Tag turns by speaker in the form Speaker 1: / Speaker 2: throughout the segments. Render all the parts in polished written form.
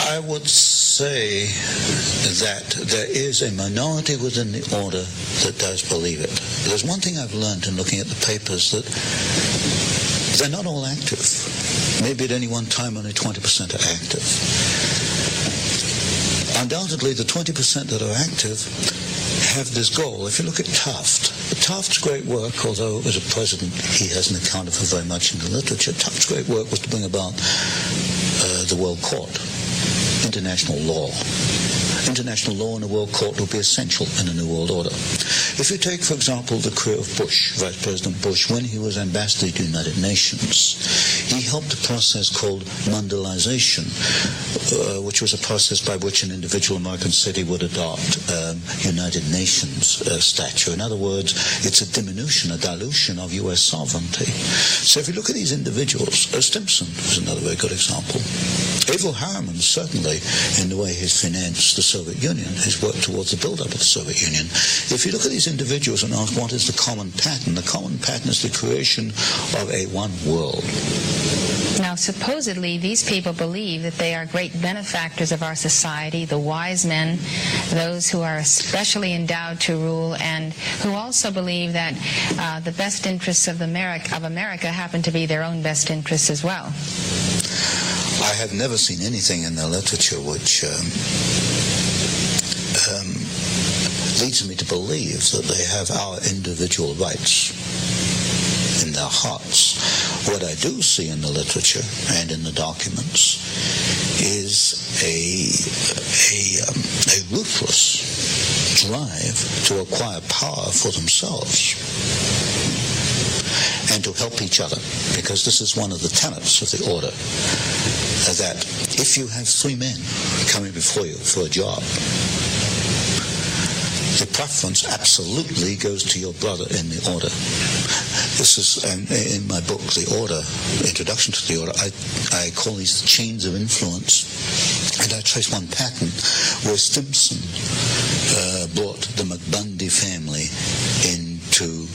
Speaker 1: I would say that there is a minority within the order that does believe it. There's one thing I've learned in looking at the papers, that they're not all active. Maybe at any one time only 20% are active. Undoubtedly, the 20% that are active have this goal. If you look at Taft's great work, although as a president he hasn't accounted for very much in the literature, Taft's great work was to bring about the World Court, international law. International law in a world court will be essential in a new world order. If you take, for example, the career of Bush, Vice President Bush, when he was ambassador to the United Nations, he helped a process called Mondialization, which was a process by which an individual American city would adopt United Nations stature. In other words, it's a diminution, a dilution of U.S. sovereignty. So if you look at these individuals, Stimson is another very good example. Averell Harriman, certainly, in the way he's financed the Soviet Union, his work towards the build-up of the Soviet Union. If you look at these individuals and ask what is the common pattern is the creation of a one world.
Speaker 2: Now, supposedly, these people believe that they are great benefactors of our society, the wise men, those who are especially endowed to rule, and who also believe that the best interests of America happen to be their own best interests as well.
Speaker 1: I have never seen anything in the literature which leads me to believe that they have our individual rights in their hearts. What I do see in the literature and in the documents is a ruthless drive to acquire power for themselves and to help each other, because this is one of the tenets of the order, that if you have three men coming before you for a job, the preference absolutely goes to your brother in the order. This is, in my book, The Order, Introduction to the Order, I call these chains of influence, and I trace one pattern where Stimson brought the McBundy family into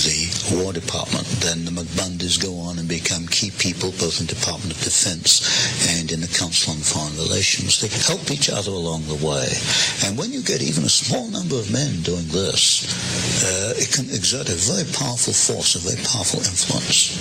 Speaker 1: the War Department. Then the McBundys go on and become key people both in the Department of Defense and in the Council on Foreign Relations. They help each other along the way. And when you get even a small number of men doing this, it can exert a very powerful force, a very powerful influence.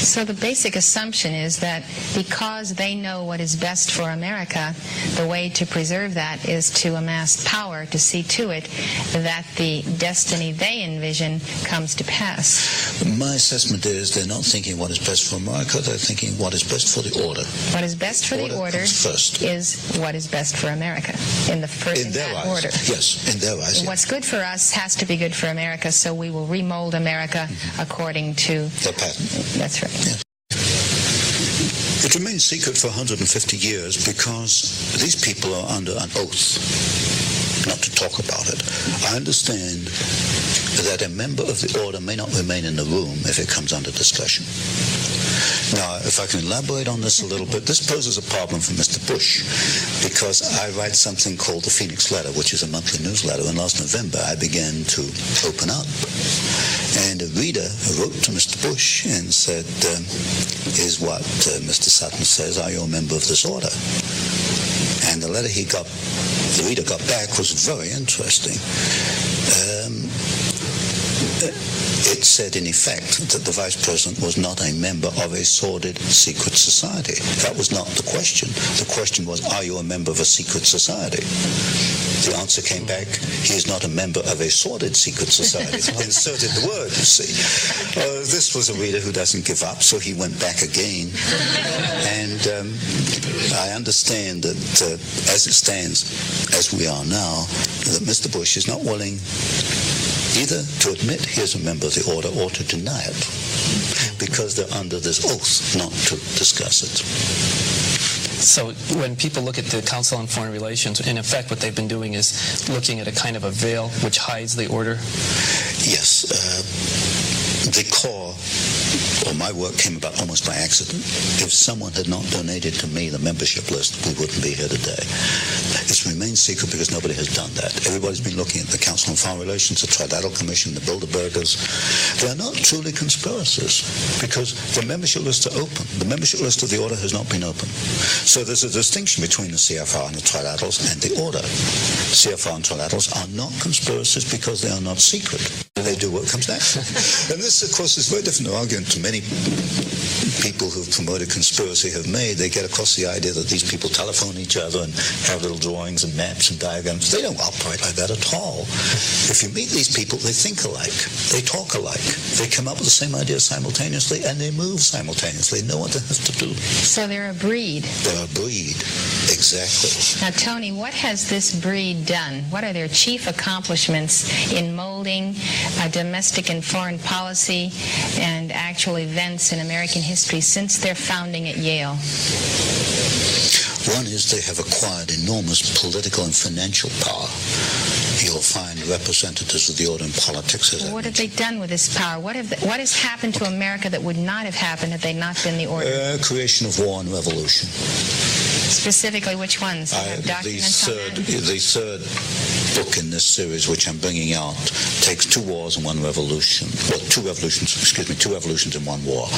Speaker 2: So the basic assumption is that because they know what is best for America, the way to preserve that is to amass power to see to it that the destiny they envision comes to pass.
Speaker 1: My assessment is they're not thinking what is best for America, they're thinking what is best for the order.
Speaker 2: What is best for the order is what is best for America in their eyes. Order.
Speaker 1: Yes, in their eyes.
Speaker 2: What's good for us has to be good for America, so we will remold America according to
Speaker 1: the pattern.
Speaker 2: That's right.
Speaker 1: Yes. It remains secret for 150 years because these people are under an oath not to talk about it. I understand that a member of the order may not remain in the room if it comes under discussion. Now, if I can elaborate on this a little bit, this poses a problem for Mr. Bush, because I write something called the Phoenix Letter, which is a monthly newsletter, and last November I began to open up. And a reader wrote to Mr. Bush and said, here's what Mr. Sutton says, are you a member of this order? And the letter the reader got back was very interesting. It said, in effect, that the Vice President was not a member of a sordid secret society. That was not the question. The question was, are you a member of a secret society? The answer came back, he is not a member of a sordid secret society. Inserted the word, you see. This was a reader who doesn't give up, so he went back again. And I understand that as it stands, as we are now, that Mr. Bush is not willing either to admit he is a member of the order or to deny it, because they're under this oath not to discuss it.
Speaker 3: So when people look at the Council on Foreign Relations, in effect what they've been doing is looking at a kind of a veil which hides the order?
Speaker 1: Yes. The core or my work came about almost by accident. If someone had not donated to me the membership list, we wouldn't be here today. It's remained secret because nobody has done that. Everybody's been looking at the Council on Foreign Relations, the Trilateral Commission, the Bilderbergers. They are not truly conspiracies because the membership lists are open. The membership list of the order has not been open. So there's a distinction between the CFR and the Trilaterals and the order. CFR and Trilaterals are not conspiracies because they are not secret. They do what comes next. And this, of course, is very different argument to many people who've promoted conspiracy have made. They get across the idea that these people telephone each other and have little drawings and maps and diagrams. They don't operate like that at all. If you meet these people, they think alike. They talk alike. They come up with the same ideas simultaneously, and they move simultaneously. They know what they have to do.
Speaker 2: So they're a breed.
Speaker 1: They're a breed. Exactly.
Speaker 2: Now, Tony, what has this breed done? What are their chief accomplishments in molding domestic and foreign policy and actual events in American history since their founding at Yale?
Speaker 1: One is they have acquired enormous political and financial power. You'll find representatives of the order in politics.
Speaker 2: What have they done with this power? What has happened to America that would not have happened had they not been the order?
Speaker 1: Creation of war and revolution.
Speaker 2: Specifically, which ones?
Speaker 1: The third book in this series, which I'm bringing out, takes two wars and one revolution. Well, two revolutions in one war.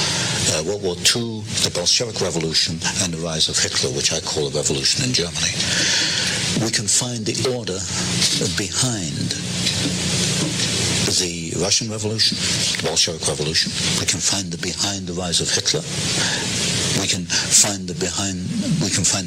Speaker 1: World War II, the Bolshevik Revolution, and the rise of Hitler, which I call a revolution in Germany. We can find the order behind the Russian Revolution, the Bolshevik Revolution. We can find behind the rise of Hitler. We can find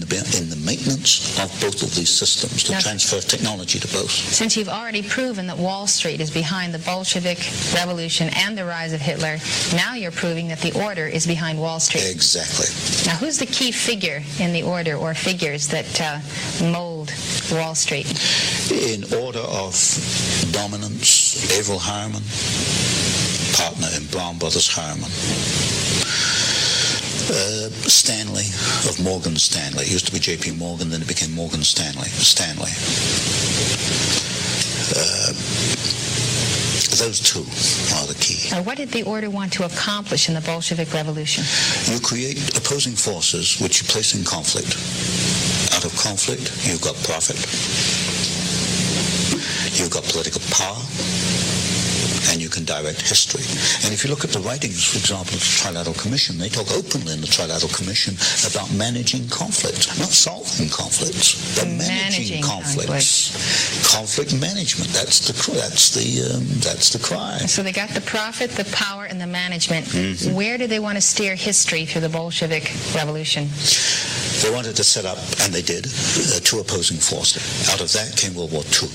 Speaker 1: in the maintenance of both of these systems, to transfer technology to both.
Speaker 2: Since you've already proven that Wall Street is behind the Bolshevik Revolution and the rise of Hitler, now you're proving that the order is behind Wall Street.
Speaker 1: Exactly.
Speaker 2: Now, who's the key figure in the order, or figures that mold Wall Street?
Speaker 1: In order of dominance, Averell Harriman, partner in Brown Brothers Harriman. Stanley of Morgan Stanley. It used to be J.P. Morgan, then it became Morgan Stanley. Those two are the key.
Speaker 2: Now, what did the order want to accomplish in the Bolshevik Revolution?
Speaker 1: You create opposing forces which you place in conflict. Out of conflict, you've got profit. You've got political power. And you can direct history. And if you look at the writings, for example, of the Trilateral Commission, they talk openly in the Trilateral Commission about managing conflicts, not solving conflicts, but managing conflicts. Conflict management. That's the cry.
Speaker 2: So they got the profit, the power, and the management. Mm-hmm. Where do they want to steer history through the Bolshevik Revolution?
Speaker 1: They wanted to set up, and they did, two opposing forces. Out of that came World War II.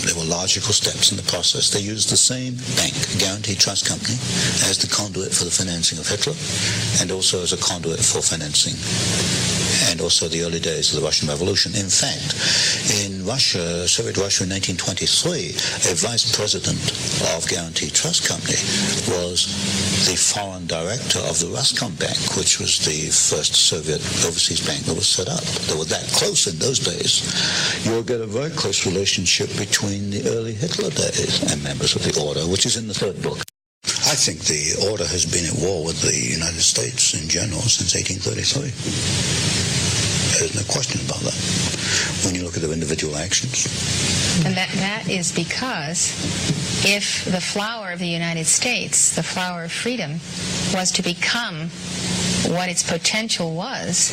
Speaker 1: There were logical steps in the process. They used the same bank, Guaranteed Trust Company, as the conduit for the financing of Hitler, and also as a conduit for financing, and also the early days of the Russian Revolution. In fact, in Russia, Soviet Russia in 1923, a vice president of Guaranteed Trust Company was the foreign director of the Roscombank, which was the first Soviet overseas bank that was set up. They were that close in those days. You'll get a very close relationship between the early Hitler days and members of the order, which is in the third book. I think the order has been at war with the United States in general since 1833. There's no question about that when you look at their individual actions.
Speaker 2: And that is because if the flower of the United States, the flower of freedom, was to become what its potential was,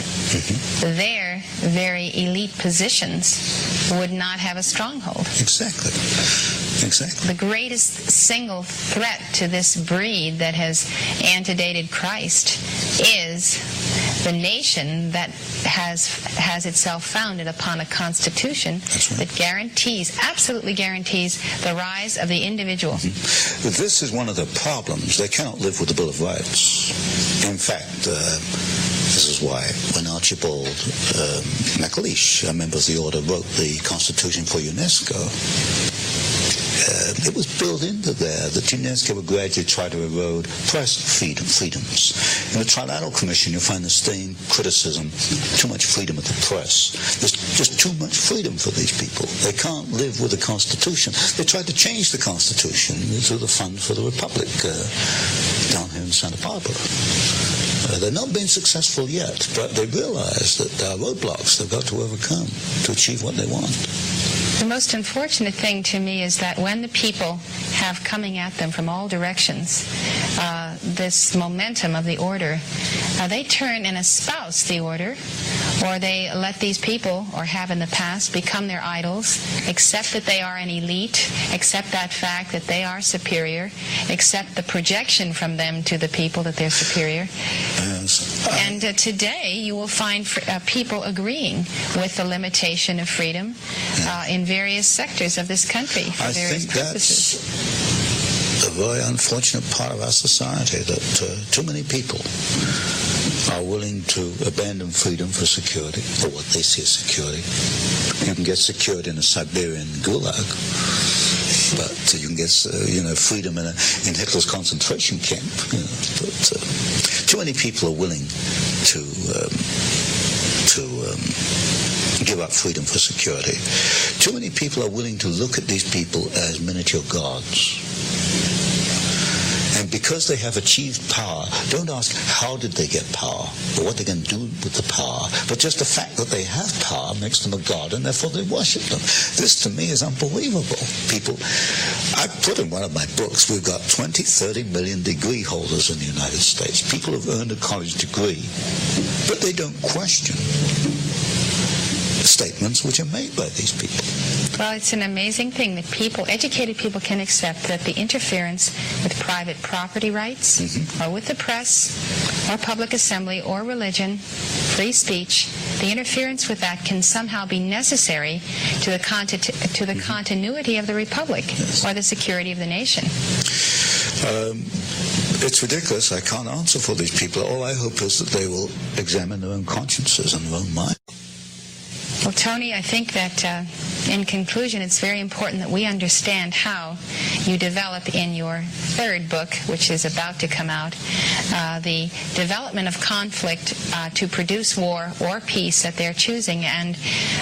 Speaker 2: their very elite positions would not have a stronghold.
Speaker 1: Exactly.
Speaker 2: The greatest single threat to this breed that has antedated Christ is the nation that has itself founded upon a constitution that absolutely guarantees the rise of the individual.
Speaker 1: This is one of the problems. They cannot live with the Bill of Rights. In fact, this is why when Archibald MacLeish, a member of the order, wrote the Constitution for UNESCO, it was built into there that UNESCO would gradually try to erode press freedoms. In the Trilateral Commission, you'll find the same criticism, too much freedom of the press. There's just too much freedom for these people. They can't live with the Constitution. They tried to change the Constitution through the Fund for the Republic down here in Santa Barbara. They've not been successful yet, but they realize that there are roadblocks they've got to overcome to achieve what they want.
Speaker 2: The most unfortunate thing to me is that when the people have coming at them from all directions this momentum of the order, they turn and espouse the order, or they let these people, or have in the past, become their idols, accept that they are an elite, accept that fact that they are superior, accept the projection from them to the people that they're superior.
Speaker 1: Yes.
Speaker 2: And today you will find people agreeing with the limitation of freedom in various sectors of this country for various purposes.
Speaker 1: That's a very unfortunate part of our society, that too many people are willing to abandon freedom for security, or what they see as security. You can get security in a Siberian gulag, but you can get freedom in Hitler's concentration camp. But too many people are willing to give up freedom for security. Too many people are willing to look at these people as miniature gods. And because they have achieved power, don't ask how did they get power or what they can do with the power, but just the fact that they have power makes them a god, and therefore they worship them. This to me is unbelievable. People, I put in one of my books, we've got 20, 30 million degree holders in the United States. People have earned a college degree, but they don't question statements which are made by these people.
Speaker 2: Well, it's an amazing thing that educated people can accept that the interference with private property rights, or with the press, or public assembly, or religion, free speech, the interference with that can somehow be necessary to the continuity of the republic, or the security of the nation.
Speaker 1: It's ridiculous. I can't answer for these people. All I hope is that they will examine their own consciences and their own mind.
Speaker 2: Well, Tony, I think that in conclusion, it's very important that we understand how you develop in your third book, which is about to come out, the development of conflict to produce war or peace that they're choosing, and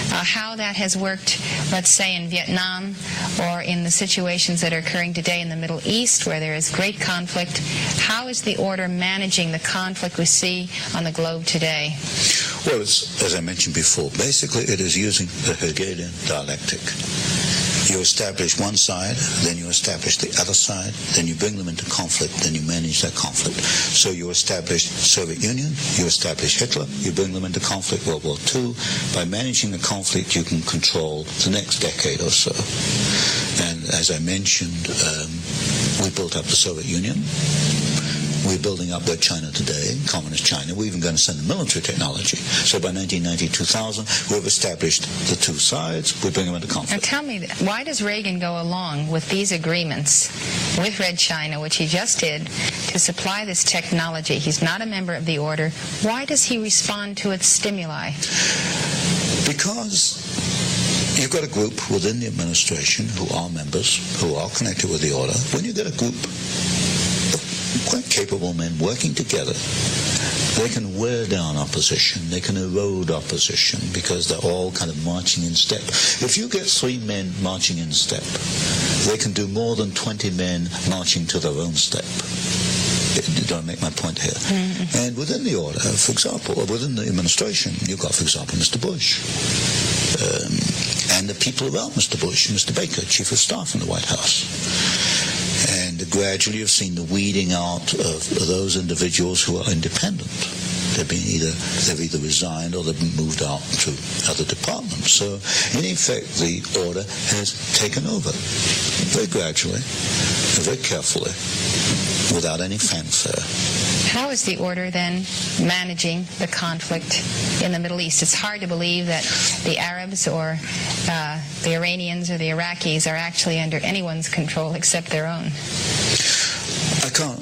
Speaker 2: how that has worked, let's say, in Vietnam, or in the situations that are occurring today in the Middle East, where there is great conflict. How is the order managing the conflict we see on the globe today?
Speaker 1: Well, as I mentioned before, basically it is using the Hegelian dialectic. You establish one side, then you establish the other side, then you bring them into conflict, then you manage that conflict. So you establish Soviet Union, you establish Hitler, you bring them into conflict, World War II. By managing the conflict, you can control the next decade or so. And as I mentioned, we built up the Soviet Union. We're building up Red China today, Communist China. We're even going to send the military technology. So by 1990, 2000, we've established the two sides. We bring them into conflict.
Speaker 2: Now tell me, why does Reagan go along with these agreements with Red China, which he just did, to supply this technology? He's not a member of the order. Why does he respond to its stimuli?
Speaker 1: Because you've got a group within the administration who are members, who are connected with the order. When you get a group quite capable men working together, they can wear down opposition, they can erode opposition, because they're all kind of marching in step. If you get 3 men marching in step, they can do more than 20 men marching to their own step. Don't make my point here. And within the order, for example, or within the administration, you've got, for example, Mr. Bush, and the people around Mr. Bush, Mr. Baker, Chief of Staff in the White House. And gradually you've seen the weeding out of those individuals who are independent. They've either resigned or they've been moved out to other departments. So in effect, the order has taken over very gradually, very carefully, without any fanfare.
Speaker 2: How is the order then managing the conflict in the Middle East? It's hard to believe that the Arabs or the Iranians or the Iraqis are actually under anyone's control except their own.
Speaker 1: I can't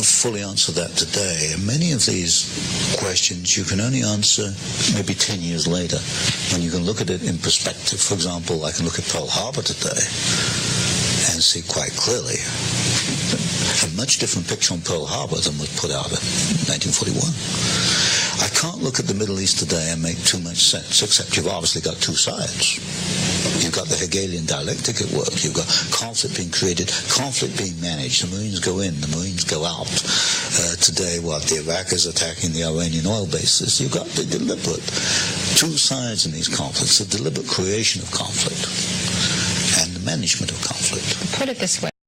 Speaker 1: fully answer that today. Many of these questions you can only answer maybe 10 years later, when you can look at it in perspective. For example, I can look at Pearl Harbor today and see quite clearly a much different picture on Pearl Harbor than was put out in 1941. I can't look at the Middle East today and make too much sense, except you've obviously got two sides. You've got the Hegelian dialectic at work. You've got conflict being created, conflict being managed. The Marines go in, the Marines go out. Today, the Iraq is attacking the Iranian oil bases. You've got the deliberate two sides in these conflicts, the deliberate creation of conflict and the management of conflict.
Speaker 2: Put it this way.